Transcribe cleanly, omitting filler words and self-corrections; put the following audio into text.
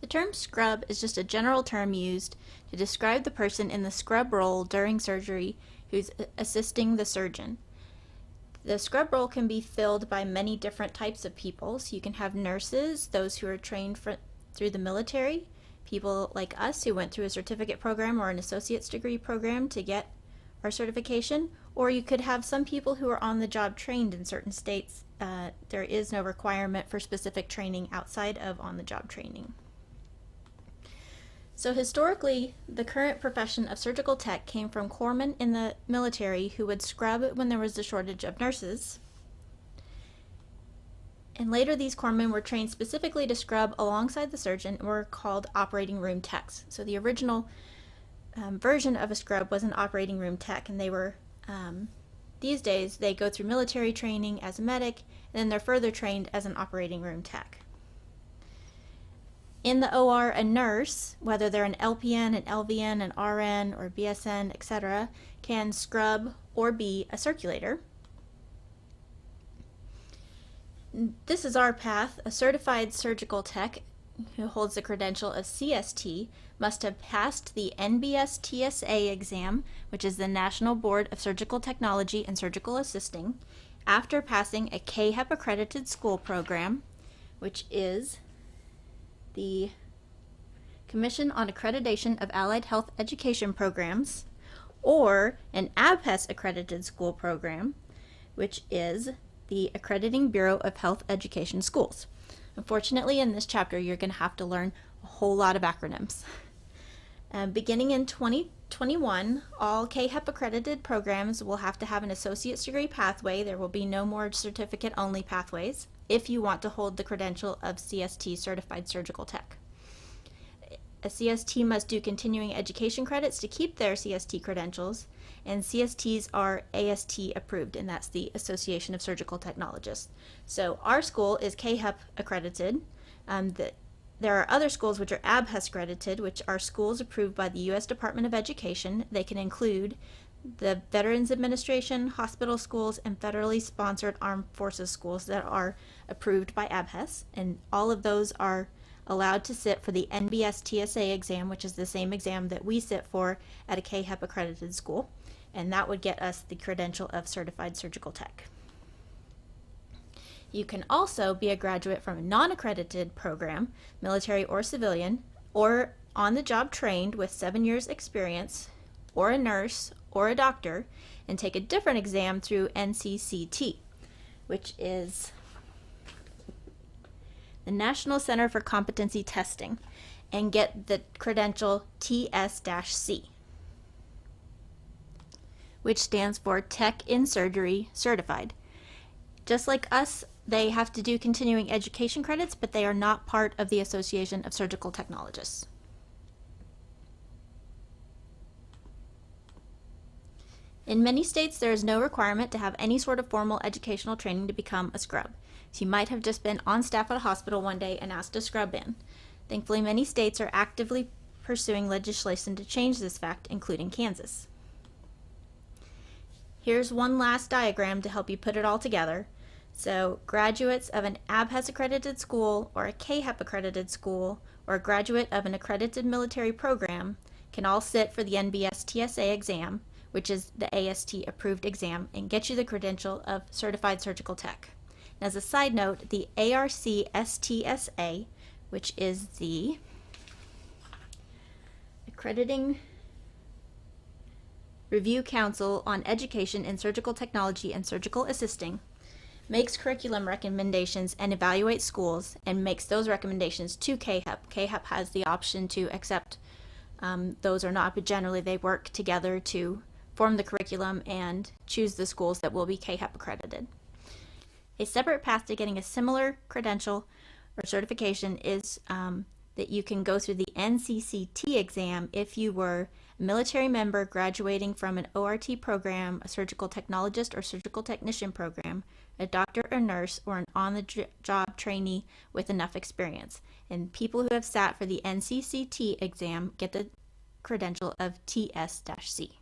The term scrub is just a general term used to describe the person in the scrub role during surgery who's assisting the surgeon. The scrub role can be filled by many different types of people. So you can have nurses, those who are trained through the military, people like us who went through a certificate program or an associate's degree program to get our certification, or you could have some people who are on the job trained in certain states. There is no requirement for specific training outside of on the job training. So historically, the current profession of surgical tech came from corpsmen in the military who would scrub when there was a shortage of nurses. And later these corpsmen were trained specifically to scrub alongside the surgeon and were called operating room techs. So the original version of a scrub was an operating room tech, and they were, these days, they go through military training as a medic, and then they're further trained as an operating room tech. In the OR, a nurse, whether they're an LPN, an LVN, an RN, or BSN, etc., can scrub or be a circulator. This is our path. A certified surgical tech who holds the credential of CST must have passed the NBS TSA exam, which is the National Board of Surgical Technology and Surgical Assisting, after passing a KHEP accredited school program, which is the Commission on Accreditation of Allied Health Education Programs, or an ABHES accredited school program, which is the Accrediting Bureau of Health Education Schools. Unfortunately, in this chapter, you're going to have to learn a whole lot of acronyms. Beginning in 2021, all KHEP accredited programs will have to have an associate's degree pathway. There will be no more certificate-only pathways if you want to hold the credential of CST Certified Surgical Tech. A CST must do continuing education credits to keep their CST credentials, and CSTs are AST approved, and that's the Association of Surgical Technologists. So our school is KHEP accredited. There are other schools which are ABHES accredited, which are schools approved by the U.S. Department of Education. They can include the Veterans Administration, hospital schools, and federally sponsored armed forces schools that are approved by ABHES, and all of those are allowed to sit for the NBS TSA exam, which is the same exam that we sit for at a KHEP accredited school, and that would get us the credential of Certified Surgical Tech. You can also be a graduate from a non-accredited program, military or civilian, or on-the-job trained with 7 years experience, or a nurse, or a doctor, and take a different exam through NCCT, which is the National Center for Competency Testing, and get the credential TS-C, which stands for Tech in Surgery Certified. Just like us, they have to do continuing education credits, but they are not part of the Association of Surgical Technologists. In many states, there is no requirement to have any sort of formal educational training to become a scrub. So you might have just been on staff at a hospital one day and asked to scrub in. Thankfully, many states are actively pursuing legislation to change this fact, including Kansas. Here's one last diagram to help you put it all together. So graduates of an ABHES accredited school or a KHEP accredited school or a graduate of an accredited military program can all sit for the NBS TSA exam, which is the AST approved exam, and get you the credential of Certified Surgical Tech. And as a side note, the ARC-STSA, which is the Accrediting Review Council on Education in Surgical Technology and Surgical Assisting, makes curriculum recommendations and evaluates schools and makes those recommendations to KHEP. KHEP has the option to accept those or not, but generally they work together to form the curriculum and choose the schools that will be KHEP accredited. A separate path to getting a similar credential or certification is that you can go through the NCCT exam if you were a military member graduating from an ORT program, a surgical technologist or surgical technician program, a doctor or nurse, or an on-the-job trainee with enough experience. And people who have sat for the NCCT exam get the credential of TS-C.